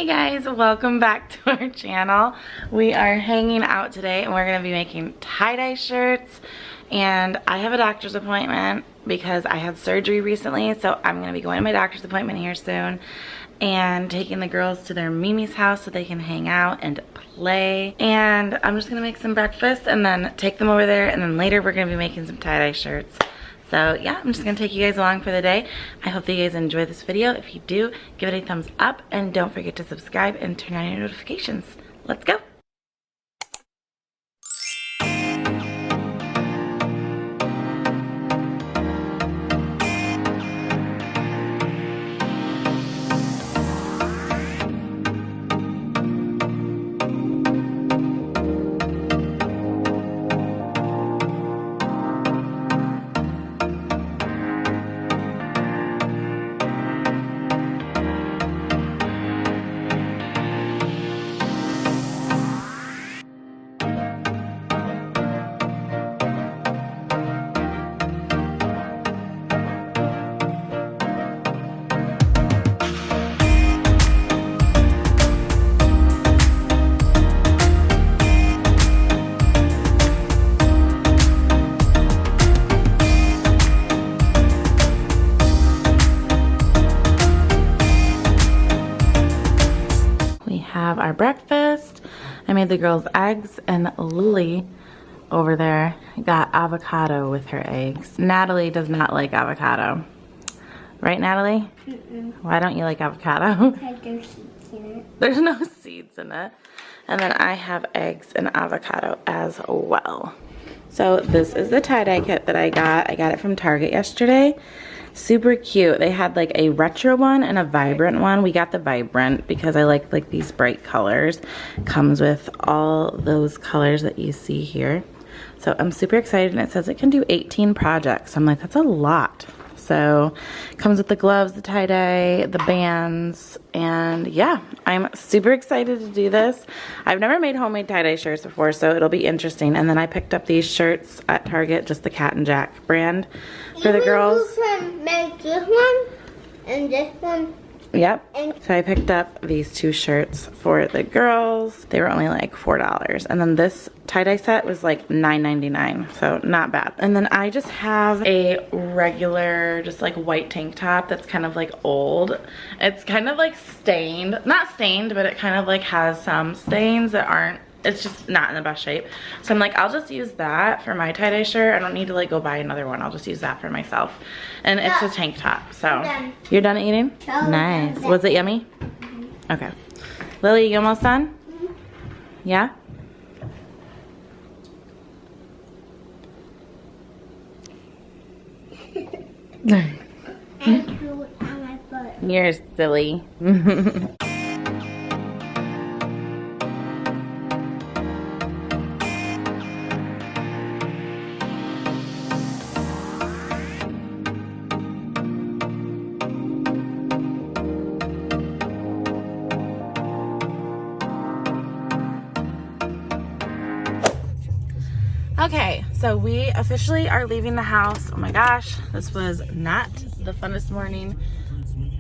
Hey guys, welcome back to our channel. We are hanging out today and we're going to be making tie-dye shirts, and I have a doctor's appointment because I had surgery recently, so I'm going to be going to my doctor's appointment here soon and taking the girls to their Mimi's house so they can hang out and play. And I'm just going to make some breakfast and then take them over there, and then later we're going to be making some tie-dye shirts. So yeah, I'm just gonna take you guys along for the day. I hope that you guys enjoy this video. If you do, give it a thumbs up and don't forget to subscribe and turn on your notifications. Let's go. Our breakfast. I made the girls eggs, and Lily over there got avocado with her eggs. Natalie does not like avocado. Right, Natalie? Why don't you like avocado? Because there's seeds in it. There's no seeds in it. And then I have eggs and avocado as well. So this is the tie-dye kit that I got. I got it from Target yesterday. Super cute. They had like a retro one and a vibrant one. We got the vibrant because I like these bright colors. Comes with all those colors that you see here. So I'm super excited, and it says it can do 18 projects. I'm like, that's a lot. So comes with the gloves, the tie-dye, the bands, and yeah, I'm super excited to do this. I've never made homemade tie-dye shirts before, so it'll be interesting. And then I picked up these shirts at Target, just the Cat and Jack brand for the girls. You can make this one and this one. Yep. So I picked up these two shirts for the girls. They were only like $4. And then this tie-dye set was like $9.99, so not bad. And then I just have a regular, just like white tank top that's kind of like old. It's kind of like stained. Not stained, but it kind of like has some stains that aren't, it's just not in the best shape. So I'm like, I'll just use that for my tie-dye shirt. I don't need to like go buy another one. I'll just use that for myself. And it's a tank top, so. You're done eating? Nice. Was it yummy? Okay. Lily, you almost done? Yeah? You're silly. Okay, so we officially are leaving the house. Oh my gosh, this was not the funnest morning.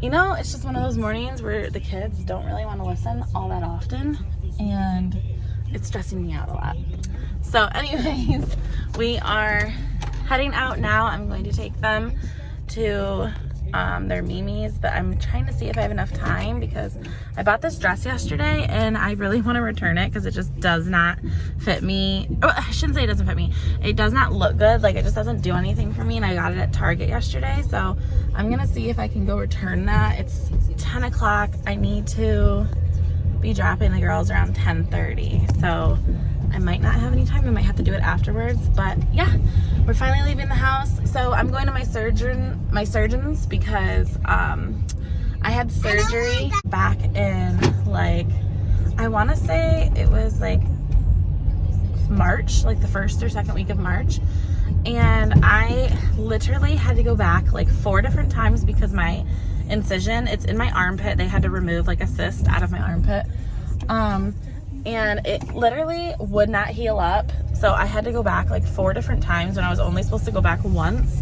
You know, it's just one of those mornings where the kids don't really want to listen all that often, and it's stressing me out a lot. So anyways, we are heading out now. I'm going to take them to their Mimi's, but I'm trying to see if I have enough time because I bought this dress yesterday and I really want to return it because it just does not fit me. Oh, I shouldn't say it doesn't fit me. It does not look good. Like, it just doesn't do anything for me, and I got it at Target yesterday, so I'm gonna see if I can go return that. It's 10 o'clock. I need to be dropping the girls around 10:30, so I might not have any time. I might have to do it afterwards, but yeah, we're finally leaving the house. So I'm going to my surgeon's because I had surgery back in, like, I want to say it was like March, like the first or second week of March, and I literally had to go back like 4 different times because my incision, it's in my armpit. They had to remove like a cyst out of my armpit. And it literally would not heal up. So I had to go back like 4 different times when I was only supposed to go back once.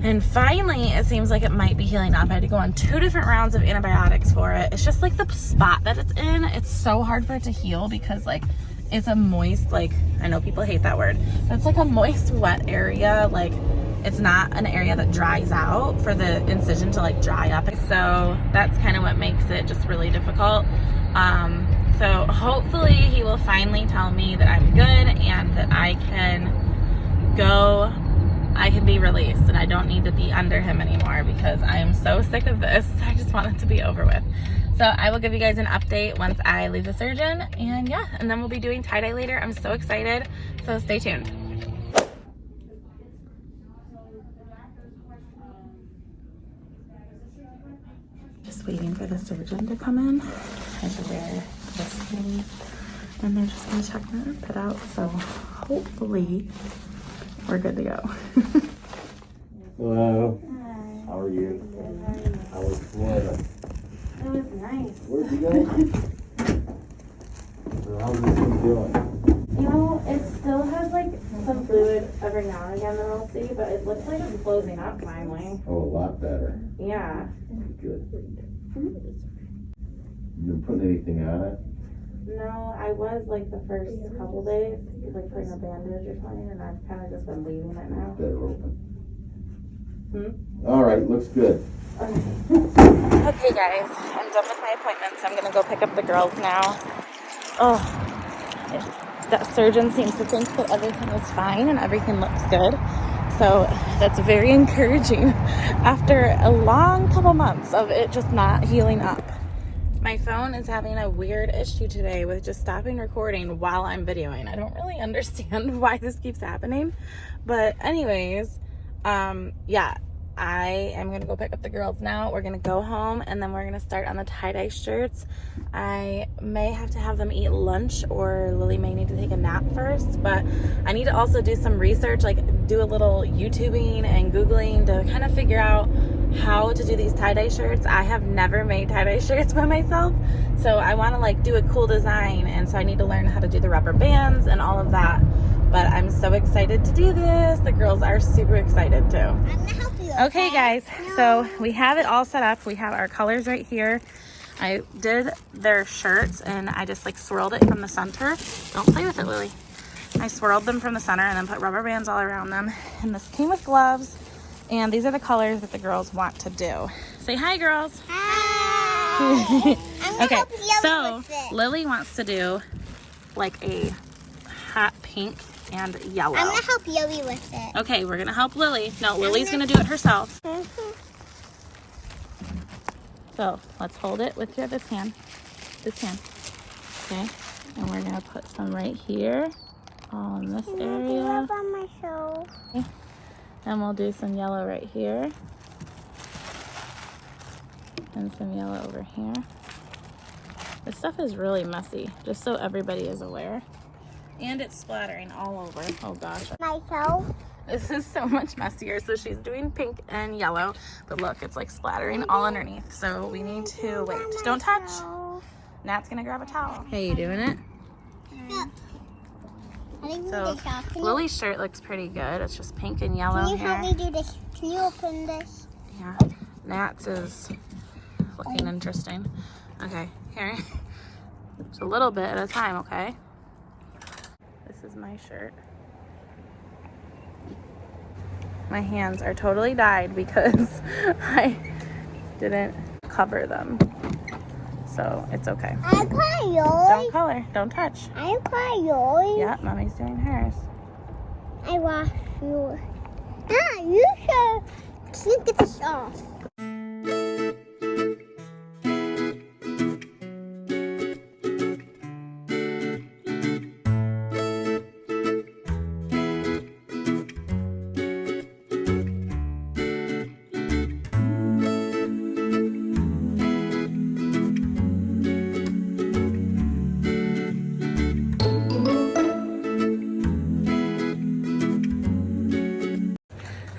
And finally, it seems like it might be healing up. I had to go on 2 different rounds of antibiotics for it. It's just like the spot that it's in. It's so hard for it to heal because like it's a moist, like, I know people hate that word, but it's like a moist, wet area. Like it's not an area that dries out for the incision to like dry up. So that's kind of what makes it just really difficult. So hopefully he will finally tell me that I'm good and that I can go, I can be released and I don't need to be under him anymore because I am so sick of this. I just want it to be over with. So I will give you guys an update once I leave the surgeon, and yeah, and then we'll be doing tie-dye later. I'm so excited, so stay tuned. Just waiting for the surgeon to come in. I should wear this thing, and they're just gonna check my armpit out, so hopefully we're good to go. Hello. Hi. How are you? Good. How was Florida? It was nice. Where'd you go? So how's this thing doing? You know, it still has like some fluid every now and again that I'll see, but it looks like it's closing up finally. Oh, a lot better. Yeah. Good. You been putting anything on it? No, I was like the first couple days, like putting a bandage or something, and I've kind of just been leaving it now. Better open. All right, looks good. Okay guys, I'm done with my appointment, so I'm gonna go pick up the girls now. Oh, that surgeon seems to think that everything is fine and everything looks good. So that's very encouraging after a long couple months of it just not healing up. My phone is having a weird issue today with just stopping recording while I'm videoing. I don't really understand why this keeps happening. But anyways, yeah, I am gonna go pick up the girls now. We're gonna go home and then we're gonna start on the tie-dye shirts. I may have to have them eat lunch, or Lily may need to take a nap first, but I need to also do some research, like do a little YouTubing and Googling to kind of figure out how to do these tie-dye shirts. I have never made tie-dye shirts by myself, so I want to like do a cool design, and so I need to learn how to do the rubber bands and all of that. But I'm so excited to do this. The girls are super excited too. I'm gonna help you. Okay guys, so we have it all set up. We have our colors right here. I did their shirts and I just like swirled it from the center. Don't play with it, Lily. I swirled them from the center and then put rubber bands all around them. And this came with gloves. And these are the colors that the girls want to do. Say hi, girls. Hi. Okay, so Lily wants to do like a hot pink and yellow. I'm gonna help Yogi with it. Okay, we're gonna help Lily. No, Lily's gonna do it herself. So let's hold it with this hand. Okay, and we're gonna put some right here on this area. On myself. Okay. And we'll do some yellow right here. And some yellow over here. This stuff is really messy, just so everybody is aware. And it's splattering all over. Oh gosh. Myself. This is so much messier. So she's doing pink and yellow, but look, it's like splattering all underneath. So we need to wait. Don't touch. Nat's gonna grab a towel. Hey, you doing it? Yeah. So Lily's shirt looks pretty good. It's just pink and yellow. Can you here. help me do this? Can you open this? Yeah. Nat's is looking interesting. Okay, here. Just a little bit at a time, okay? This is my shirt. My hands are totally dyed because I didn't cover them. So it's okay. I cry yours. Don't color. Don't touch. I cry yours. Yeah, Mommy's doing hers. I wash yours. Ah, you should get this off.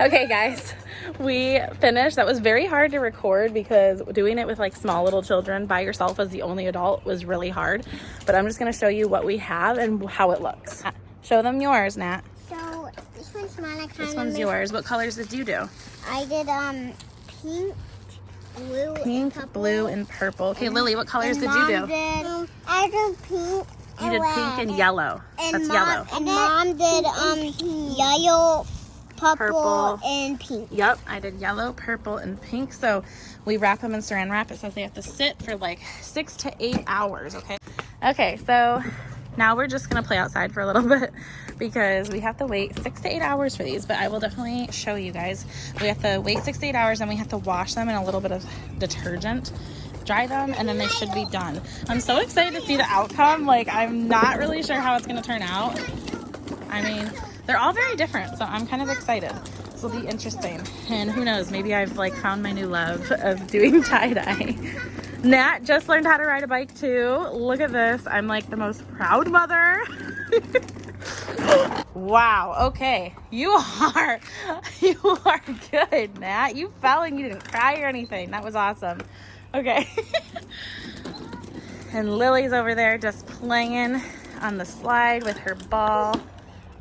Okay guys, we finished. That was very hard to record because doing it with like small little children by yourself as the only adult was really hard. But I'm just gonna show you what we have and how it looks. Show them yours, Nat. So this one's mine. I kind This of one's yours. What colors did you do? I did pink, blue, and Pink, purple. blue, and purple. Okay, Lily, what colors And did Mom you do? I did pink. You did pink and yellow. That's yellow. And Mom did yellow, purple, Purple. and pink. Yep, I did yellow, purple, and pink. So we wrap them in saran wrap. It says they have to sit for like 6 to 8 hours, okay? Okay, so now we're just gonna play outside for a little bit because we have to wait 6 to 8 hours for these, but I will definitely show you guys. We have to wait 6 to 8 hours and we have to wash them in a little bit of detergent, dry them, and then they should be done. I'm so excited to see the outcome. Like, I'm not really sure how it's gonna turn out. I mean, they're all very different, so I'm kind of excited. This will be interesting. And who knows, maybe I've like found my new love of doing tie-dye. Nat just learned how to ride a bike too. Look at this. I'm like the most proud mother. Wow, okay. You are good, Nat. You fell and you didn't cry or anything. That was awesome. Okay. And Lily's over there just playing on the slide with her ball.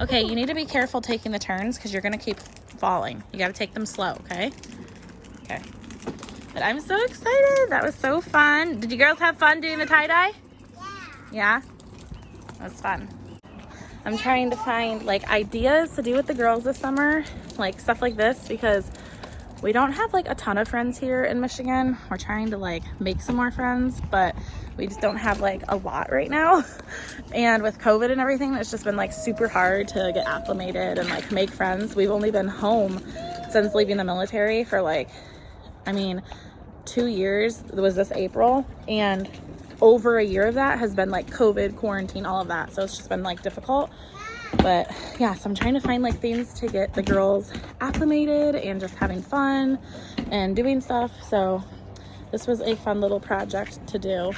Okay, you need to be careful taking the turns because you're gonna keep falling. You gotta take them slow, okay? Okay. But I'm so excited. That was so fun. Did you girls have fun doing the tie-dye? Yeah. Yeah? That was fun. I'm trying to find like ideas to do with the girls this summer, like stuff like this, because we don't have like a ton of friends here in Michigan. We're trying to like make some more friends, but we just don't have like a lot right now. And with COVID and everything, it's just been like super hard to get acclimated and like make friends. We've only been home since leaving the military for like, I mean, 2 years. It was this April, and over a year of that has been like COVID, quarantine, all of that. So it's just been like difficult. But yeah, so I'm trying to find like things to get the girls acclimated and just having fun and doing stuff. So this was a fun little project to do.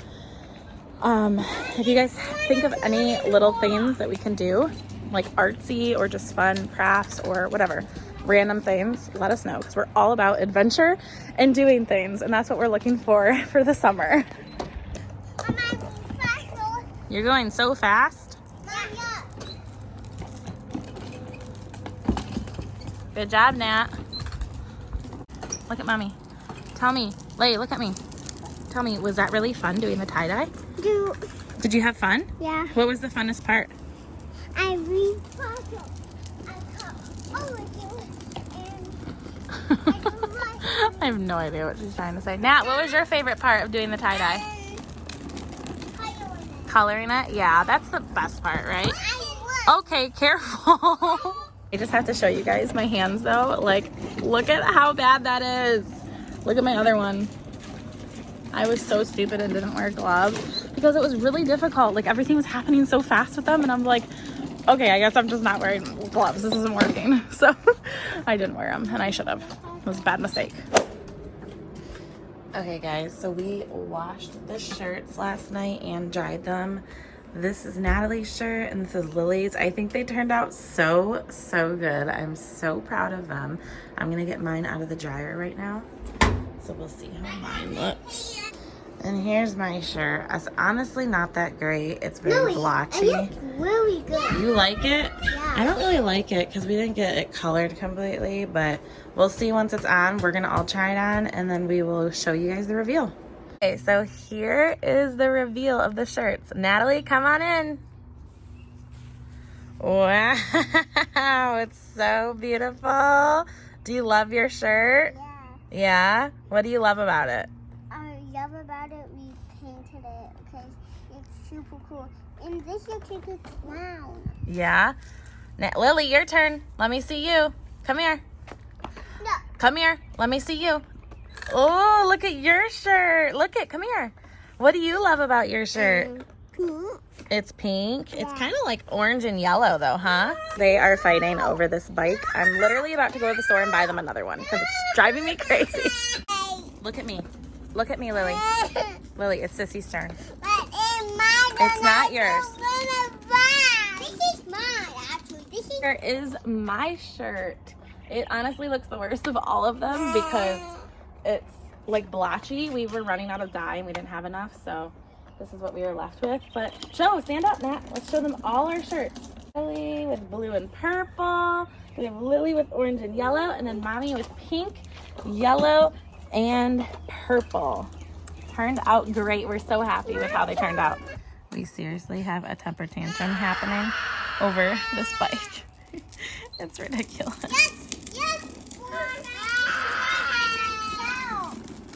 If you guys think of any little things that we can do, like artsy or just fun crafts or whatever, random things, let us know, because we're all about adventure and doing things, and that's what we're looking for the summer. You're going so fast. Good job, Nat. Look at mommy. Tell me, Lay, look at me. Tell me, was that really fun doing the tie-dye? Did you have fun? Yeah. What was the funnest part? I read puzzle. I cut all of you, and I don't like I have no idea what she's trying to say. Nat, what was your favorite part of doing the tie-dye? Coloring it? Yeah, that's the best part, right? Okay, careful. I just have to show you guys my hands though. Like, look at how bad that is. Look at my other one. I was so stupid and didn't wear gloves because it was really difficult. Like, everything was happening so fast with them, and I'm like, okay, I guess I'm just not wearing gloves. This isn't working. So I didn't wear them, and I should have. It was a bad mistake. Okay guys, so we washed the shirts last night and dried them. This is Natalie's shirt and this is Lily's. I think they turned out so good. I'm so proud of them. I'm gonna get mine out of the dryer right now, so we'll see how mine looks. And here's my shirt. It's honestly not that great. It's very blotchy. It looks really good. You like it? Yeah. I don't really like it because we didn't get it colored completely, but we'll see once it's on. We're gonna all try it on and then we will show you guys the reveal. Okay, so here is the reveal of the shirts. Natalie, come on in. Wow, it's so beautiful. Do you love your shirt? Yeah. Yeah? What do you love about it? I love about it we painted it because it's super cool. And this looks like a clown. Yeah? Lily, your turn. Let me see you. Come here. No. Come here. Let me see you. Oh, look at your shirt. Look at, come here. What do you love about your shirt? Pink. It's pink. It's kind of like orange and yellow though, huh? They are fighting over this bike. I'm literally about to go to the store and buy them another one because it's driving me crazy. Look at me. Look at me, Lily. Lily, it's Sissy's turn. But it's mine. It's not yours. This is mine, actually. This is Here is my shirt. It honestly looks the worst of all of them because it's like blotchy. We were running out of dye and we didn't have enough, so this is what we were left with. But stand up, Nat. Let's show them all our shirts. Lily with blue and purple. We have Lily with orange and yellow, and then Mommy with pink, yellow, and purple. Turned out great. We're so happy with how they turned out. We seriously have a temper tantrum happening over this bike. It's ridiculous. Yes.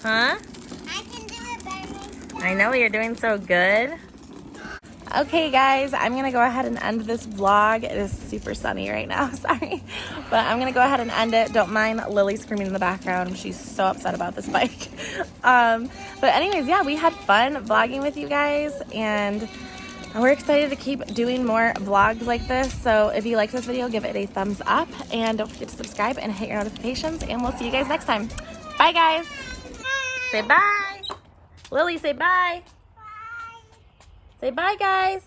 Huh? I can do it by myself. I know you're doing so good. Okay guys, I'm gonna go ahead and end this vlog. It is super sunny right now, sorry. But I'm gonna go ahead and end it. Don't mind Lily screaming in the background. She's so upset about this bike. But anyways, yeah, we had fun vlogging with you guys, and we're excited to keep doing more vlogs like this. So if you like this video, give it a thumbs up, and don't forget to subscribe and hit your notifications, and we'll see you guys next time. Bye guys. Say bye. Lily, say bye. Bye. Say bye, guys.